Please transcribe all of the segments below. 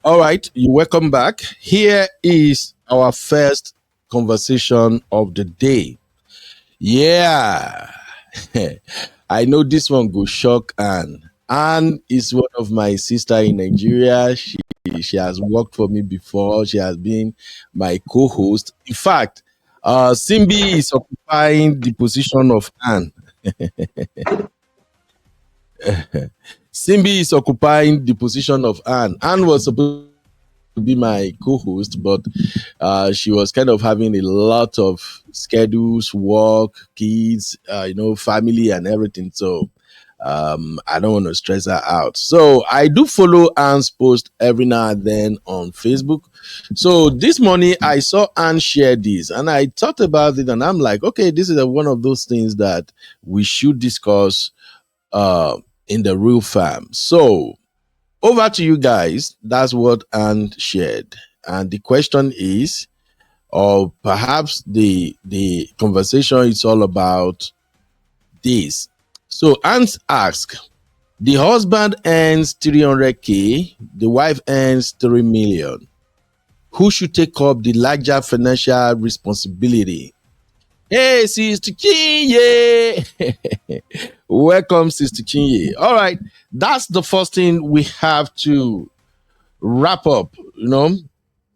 All right, you welcome back. Here is our first conversation of the day. Yeah. I know this one go shock Anne. Anne is one of my sister in Nigeria. She has worked for me before. She has been my co-host. In fact, Simbi is occupying the position of Anne. Simbi is occupying the position of Anne. Anne was supposed to be my co-host, but she was kind of having a lot of schedules, work, kids, family and everything. So I don't want to stress her out. So I do follow Anne's post every now and then on Facebook. So this morning I saw Anne share this and I thought about it and I'm like, okay, this is one of those things that we should discuss uh, in the real fam. So over to you guys. That's what Anne shared. And the question is, or perhaps the conversation is all about this. So Anne asks, the husband earns 300K, the wife earns 3 million. Who should take up the larger financial responsibility? Hey, Sister Chinye. Welcome, Sister Chinye. All right, that's the first thing we have to wrap up.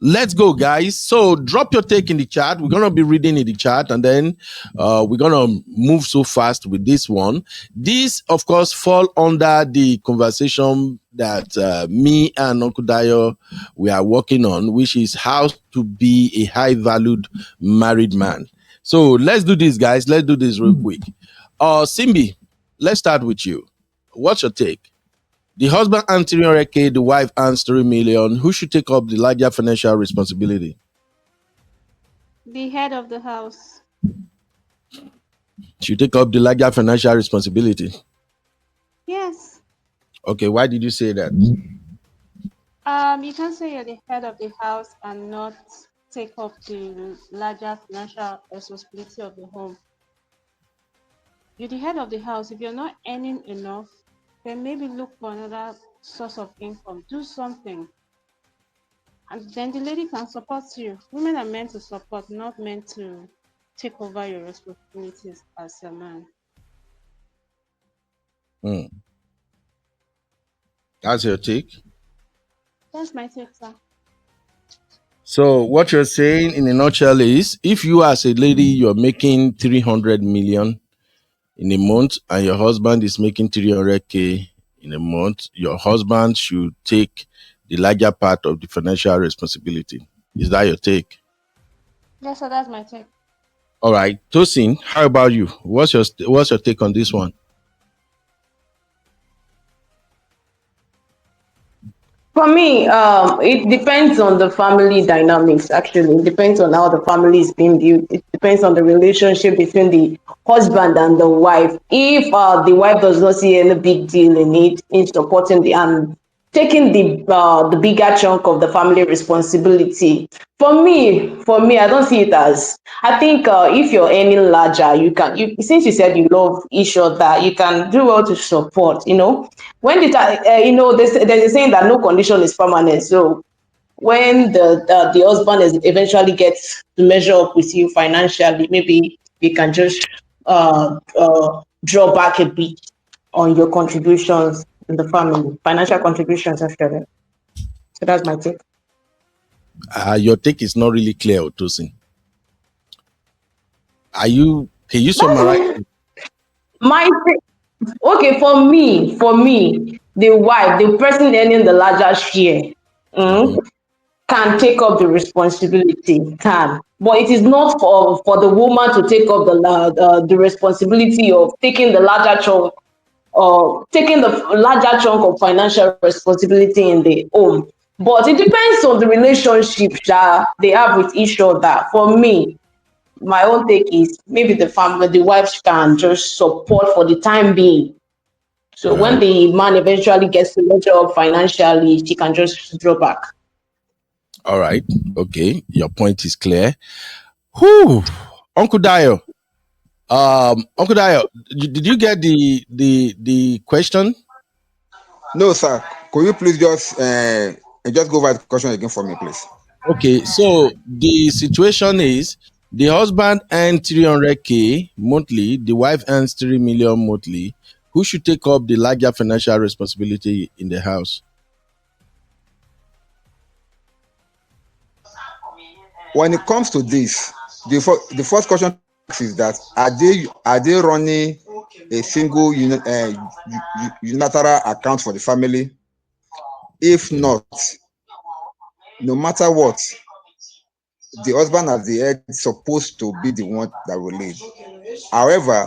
Let's go, guys. So drop your take in the chat. We're gonna be reading in the chat, and then we're gonna move so fast with this one. This, of course, fall under the conversation that me and Uncle Dayo we are working on, which is how to be a high-valued married man. So let's do this, guys. Let's do this real quick. Simbi, let's start with you. What's your take? The husband earns 300K, the wife earns 3 million. Who should take up the larger financial responsibility? The head of the house. Should take up the larger financial responsibility. Yes. Okay, why did you say that? You can say you're the head of the house and not take up the larger financial responsibility of the home. You're the head of the house. If you're not earning enough, then maybe look for another source of income. Do something. And then the lady can support you. Women are meant to support, not meant to take over your responsibilities as a man. That's your take? That's my take, sir. So what you're saying in a nutshell is, if you as a lady, you're making 300 million in a month and your husband is making 300K in a month, your husband should take the larger part of the financial responsibility. Is that your take? Yes, sir, that's my take. All right. Tosin, how about you? What's your take on this one? For me, it depends on the family dynamics. Actually, it depends on how the family is being viewed. It depends on the relationship between the husband and the wife. If the wife does not see any big deal in it, in supporting the and taking the bigger chunk of the family responsibility. For me, I don't see it as. I think if you're earning larger, you can. Since you said you love each other, you can do well to support. When there's a saying that no condition is permanent. So when the husband eventually gets to measure up with you financially, maybe you can just draw back a bit on your contributions in the family, financial contributions actually. So that's my take. Your take is not really clear, Tosin. Can you That's summarize? my take. Okay, for me, the wife, the person earning the larger share, Mhm. can take up the responsibility, can. But it is not for the woman to take up the responsibility of taking the larger chunk, or taking the larger chunk of financial responsibility in the home. But it depends on the relationship that they have with each other. For me, my own take is maybe the wife can just support for the time being. So All when right. the man eventually gets to measure up financially, she can just draw back. All right. Okay. Your point is clear. Whew. Uncle Dio. Uncle Dio, did you get the question? No, sir. Could you please just And just go over the question again for me, please. Okay, so the situation is the husband earns 300K monthly, the wife earns 3 million monthly. Who should take up the larger financial responsibility in the house? When it comes to this, the first question to ask is that are they running a single unilateral account for the family? If Okay. not, no matter what, the husband as the head is supposed to be the one that will lead. However,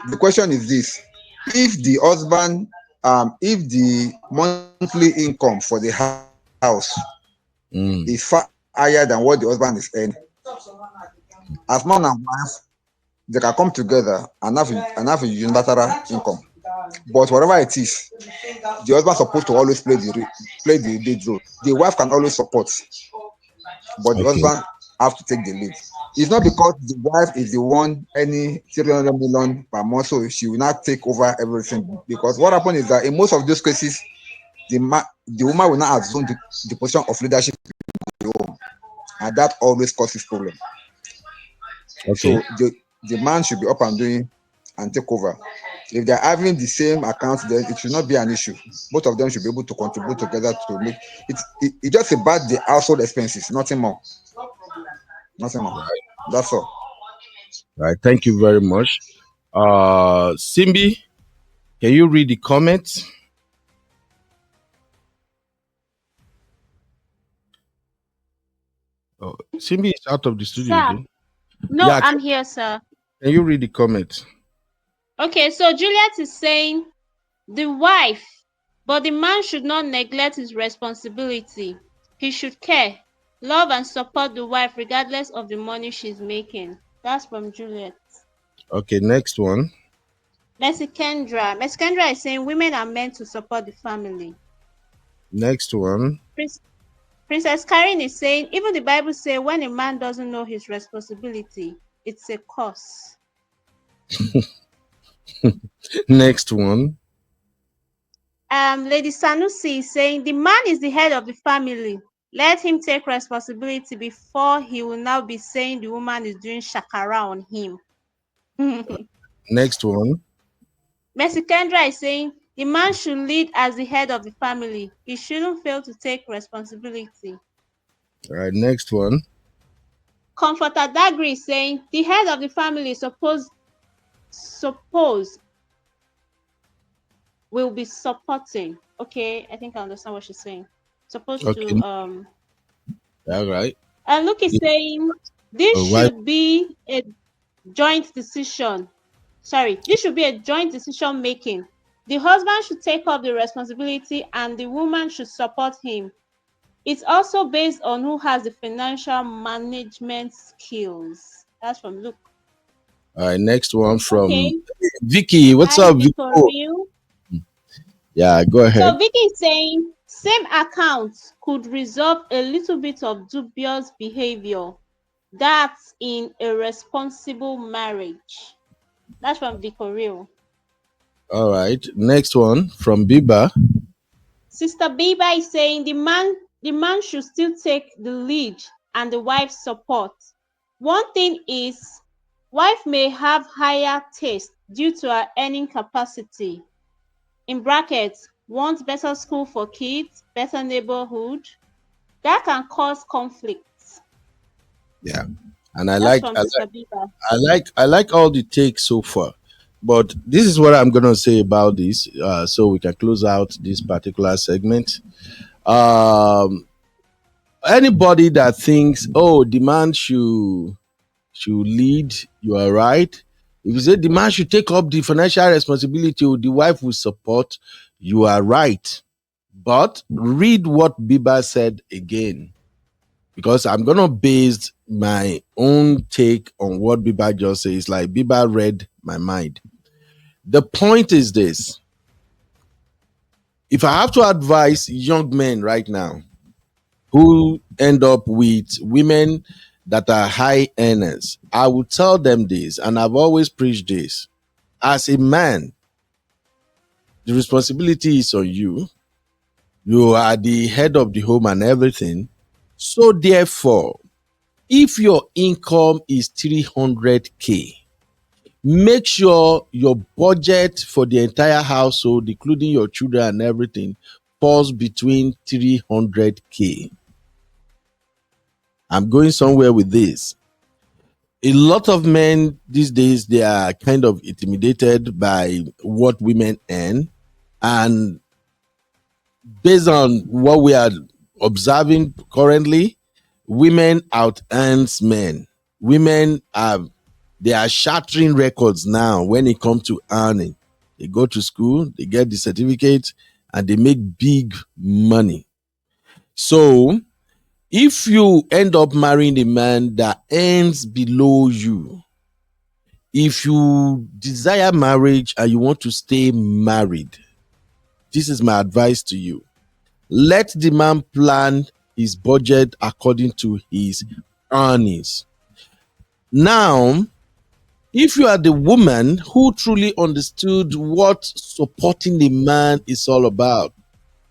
the question is this: if the husband, if the monthly income for the house is far Mm, higher than what the husband is earning, as man and wife, they can come together and have a unilateral income. But whatever it is, the husband supposed to always play the lead role. The wife can always support, but the okay. husband have to take the lead. It's not because the wife is the one earning 300 million per month, so she will not take over everything. Because what happens is that in most of those cases, the woman will not assume the position of leadership, and that always causes problem. Okay. So the man should be up and doing and take over. If they're having the same account, then it should not be an issue. Both of them should be able to contribute together to make it's just about the household expenses, nothing more. Nothing more. That's all. Right. Thank you very much. Simbi, can you read the comments? Oh, Simbi is out of the studio Sir, again. no, Yeah, I'm here, sir. can you read the comments? Okay, so Juliet is saying the wife, but the man should not neglect his responsibility. He should care, love, and support the wife regardless of the money she's making. That's from Juliet. Okay, next one. Mercy Kendra is saying women are meant to support the family. Next one. Prince, Princess Karen is saying even the Bible says when a man doesn't know his responsibility, it's a curse. Next one. Lady Sanusi is saying the man is the head of the family. Let him take responsibility before he will now be saying the woman is doing shakara on him. Next one. Mercy Kendra is saying the man should lead as the head of the family. He shouldn't fail to take responsibility. All right, next one. Comforter Dagri is saying the head of the family is suppose will be supporting. Okay, I think I understand what she's saying. Supposed to Okay, all right. and look is saying this Why? should be a joint decision. Sorry, this should be a joint decision making. The husband should take up the responsibility and the woman should support him. It's also based on who has the financial management skills. That's from Luke. All right, next one from Okay. Vicky. What's Hi, up, Vicky? Oh, Victoria. yeah, go So ahead. Vicky is saying same account could resolve a little bit of dubious behavior. That's in a responsible marriage. That's from Victoria. All right, next one from Biba. Sister Biba is saying the man should still take the lead and the wife support. One thing is wife may have higher taste due to her earning capacity. In brackets, wants better school for kids, better neighborhood. That can cause conflicts. Yeah, and I That's like, from I Sister like, Biba. I like all the takes so far. But this is what I'm gonna say about this, so we can close out this particular segment. Um, Anybody that thinks, oh, the man should lead, you are right. If you say the man should take up the financial responsibility, or the wife will support, you are right. But read what Biba said again, because I'm gonna base my own take on what Biba just says. Like Biba read my mind. The point is this: if I have to advise young men right now who end up with women that are high earners, I will tell them this, and I've always preached this. As a man, the responsibility is on you. You are the head of the home and everything. So therefore, if your income is 300K, make sure your budget for the entire household, including your children and everything, falls between 300K. I'm going somewhere with this. A lot of men these days, they are kind of intimidated by what women earn. And based on what we are observing currently, women out earns men. Women they are shattering records now when it comes to earning. They go to school, they get the certificate, and they make big money. So if you end up marrying a man that earns below you, if you desire marriage and you want to stay married, this is my advice to you. Let the man plan his budget according to his earnings. Now, if you are the woman who truly understood what supporting the man is all about,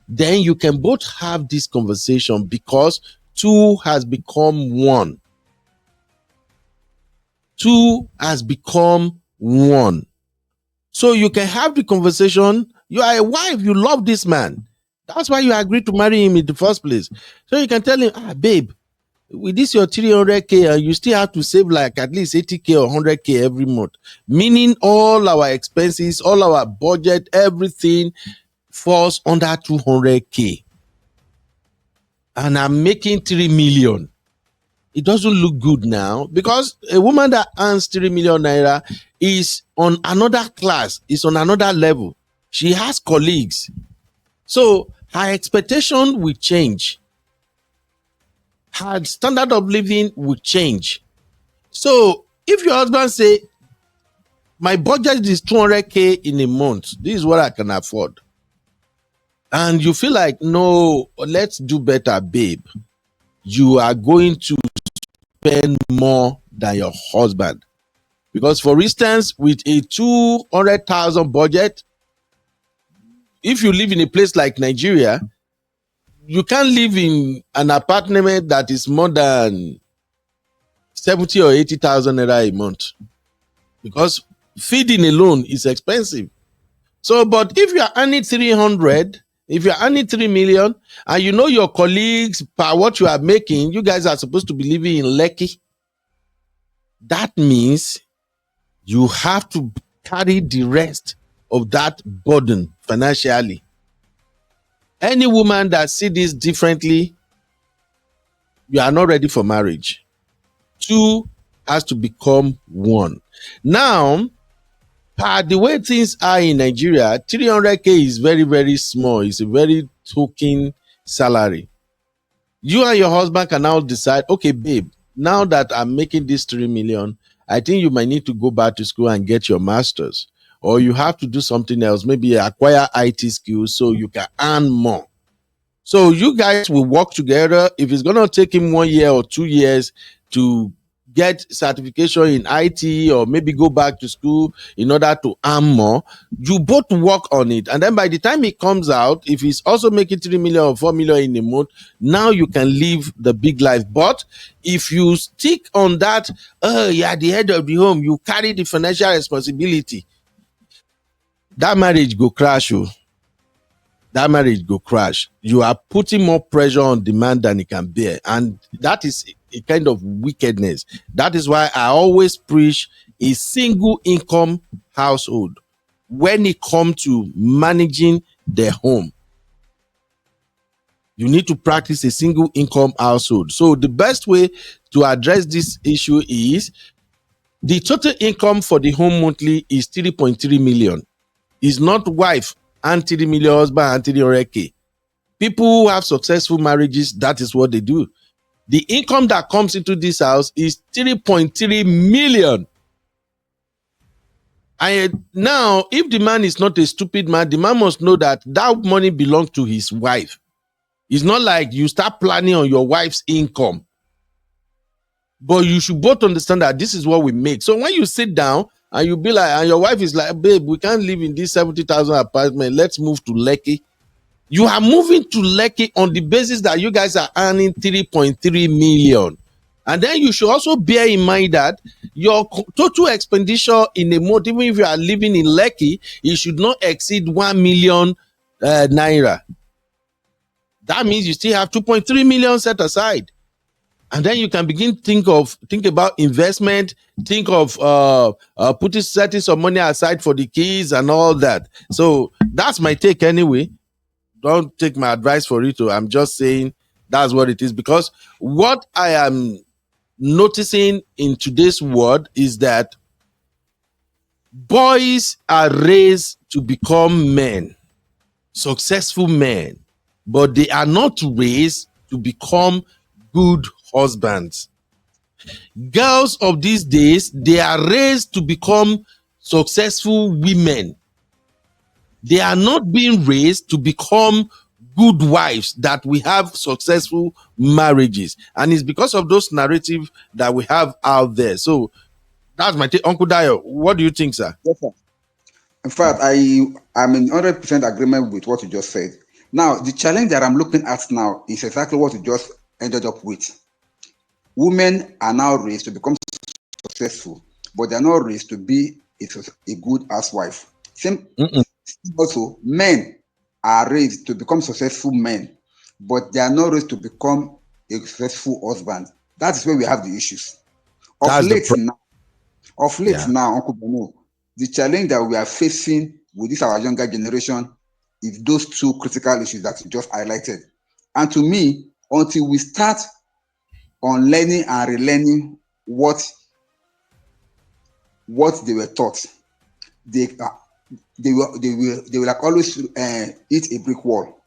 then you can both have this conversation, because two has become one. Two has become one. So you can have the conversation. You are a wife, you love this man. That's why you agreed to marry him in the first place. So you can tell him, babe, with this your 300K, and you still have to save like at least 80K or 100K every month. Meaning all our expenses, all our budget, everything falls under 200K. And I'm making 3 million. It doesn't look good now, because a woman that earns 3 million naira is on another class, is on another level. She has colleagues. So her expectation will change. Her standard of living will change. So if your husband say, my budget is 200K in a month, this is what I can afford, and you feel like, no, let's do better, babe, you are going to spend more than your husband. Because for instance, with a 200,000 budget, if you live in a place like Nigeria, you can't live in an apartment that is more than 70 or 80,000 naira a month, because feeding alone is expensive. So, but if you are earning 300, if you are earning 3 million, and you know your colleagues, by what you are making, you guys are supposed to be living in Lekki, that means you have to carry the rest of that burden financially. Any woman that sees this differently, you are not ready for marriage. Two has to become one. Now, the way things are in Nigeria, 300K is very, very small. It's a very token salary. You and your husband can now decide, okay, babe, now that I'm making this 3 million, I think you might need to go back to school and get your master's, or you have to do something else, maybe acquire IT skills so you can earn more. So you guys will work together. If it's going to take him 1 year or 2 years to get certification in IT, or maybe go back to school in order to earn more, you both work on it. And then by the time he comes out, if he's also making 3 million or 4 million in a month, now you can live the big life. But if you stick on that, you're the head of the home, you carry the financial responsibility, that marriage go crash. That marriage go crash. You are putting more pressure on the man than he can bear. And that is a kind of wickedness. That is why I always preach a single income household when it comes to managing their home. You need to practice a single income household. So the best way to address this issue is the total income for the home monthly is 3.3 million. It's not wife and 3 million, husband and 300K. People who have successful marriages, that is what they do. The income that comes into this house is 3.3 million. And now, if the man is not a stupid man, the man must know that that money belongs to his wife. It's not like you start planning on your wife's income. But you should both understand that this is what we make. So when you sit down and you be like, and your wife is like, babe, we can't live in this 70,000 apartment. Let's move to Lekki. You are moving to Lekki on the basis that you guys are earning 3.3 million. And then you should also bear in mind that your total expenditure in a month, even if you are living in Lekki, it should not exceed 1 million naira. That means you still have 2.3 million set aside. And then you can begin think about investment, think of setting some money aside for the kids and all that. So that's my take anyway. Don't take my advice for it. I'm just saying that's what it is, because what I am noticing in today's world is that boys are raised to become men, successful men, but they are not raised to become good husbands. Girls of these days, they are raised to become successful women. They are not being raised to become good wives, that we have successful marriages. And it's because of those narratives that we have out there. So that's my take. Uncle Dio, what do you think, sir? Yes, sir. In fact, I'm in 100% agreement with what you just said. Now, the challenge that I'm looking at now is exactly what you just ended up with. Women are now raised to become successful, but they're not raised to be a good housewife. Same. Also, men are raised to become successful men, but they are not raised to become a successful husband. That is where we have the issues. Of late now, Uncle Beno, the challenge that we are facing with this our younger generation is those two critical issues that you just highlighted. And to me, until we start on learning and relearning what they were taught, they will like always hit a brick wall.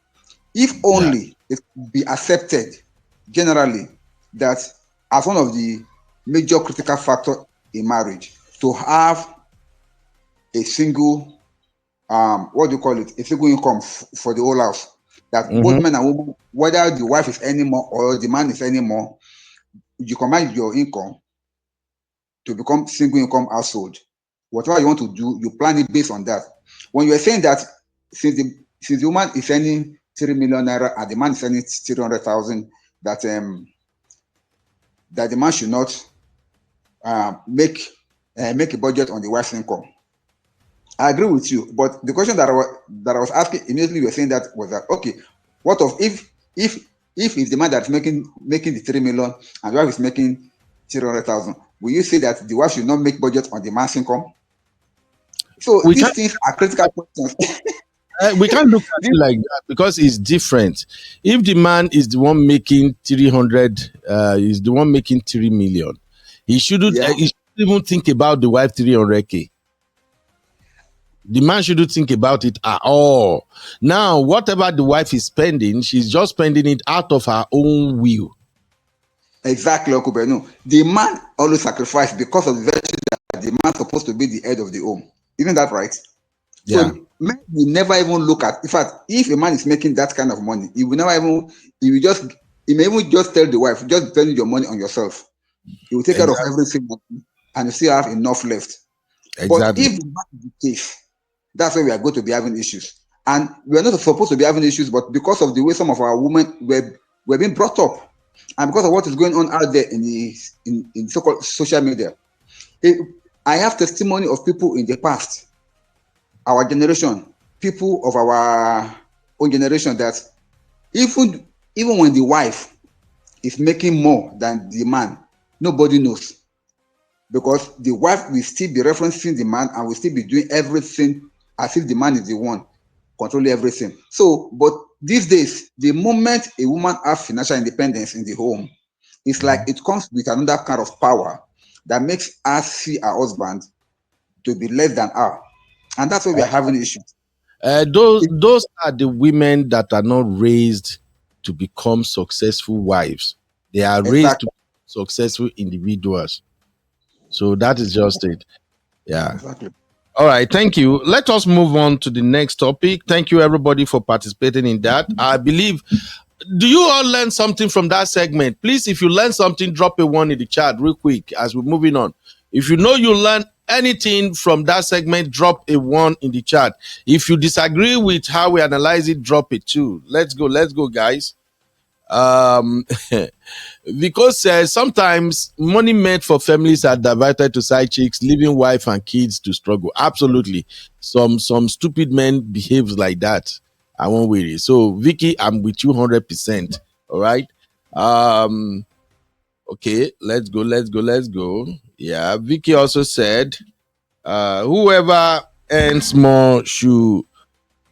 If only it could be accepted generally that as one of the major critical factors in marriage, to have a single a single income for the whole house, that both men and women, whether the wife is any more or the man is any more, you combine your income to become single income household. Whatever you want to do, you plan it based on that. When you are saying that since the woman is earning 3 million naira and the man is earning 300,000, that the man should not make a budget on the wife's income. I agree with you, but the question that I was asking immediately, you were saying that was that, okay, what of if it's the man that's making the 3 million and the wife is making 300,000? Will you say that the wife should not make budget on the man's income? So these things are critical questions. We can't look at it like that, because it's different. If the man is the one making 300, is the one making 3 million, he shouldn't even think about the wife 300k. The man shouldn't think about it at all. Now, whatever the wife is spending, she's just spending it out of her own will. Exactly, Uncle Beno. The man always sacrificed because of the virtue that the man is supposed to be the head of the home. Isn't that right? Yeah. So men will never even look at. In fact, if a man is making that kind of money, he will never even. He may even just tell the wife, just spend your money on yourself. He will take care of everything, and you still have enough left. Exactly. But if that is the case, that's where we are going to be having issues. And we are not supposed to be having issues, but because of the way some of our women were being brought up, and because of what is going on out there in the so-called social media, I have testimony of people in the past, our generation, people of our own generation, that even when the wife is making more than the man, nobody knows, because the wife will still be referencing the man and will still be doing everything as if the man is the one controlling everything. So, but these days, the moment a woman has financial independence in the home, it's like it comes with another kind of power that makes her see her husband to be less than her. And that's why we are having issues. Those are the women that are not raised to become successful wives. They are raised to be successful individuals. So that is just it. Yeah. Exactly. All right. Thank you. Let us move on to the next topic. Thank you, everybody, for participating in that. I believe, do you all learn something from that segment? Please, if you learn something, drop a one in the chat real quick as we're moving on. If you know you learn anything from that segment, drop a one in the chat. If you disagree with how we analyze it, drop it too. Let's go, guys. Um, because sometimes money made for families are diverted to side chicks, leaving wife and kids to struggle. Absolutely, some stupid men behaves like that. I won't worry. So Vicky, I'm with you 100%. All right. Um, okay, let's go. Yeah, Vicky also said, whoever earns more should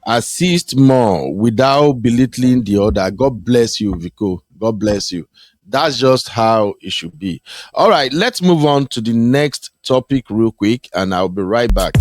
assist more without belittling the other. God bless you, Vico. God bless you. That's just how it should be. All right, let's move on to the next topic real quick, and I'll be right back.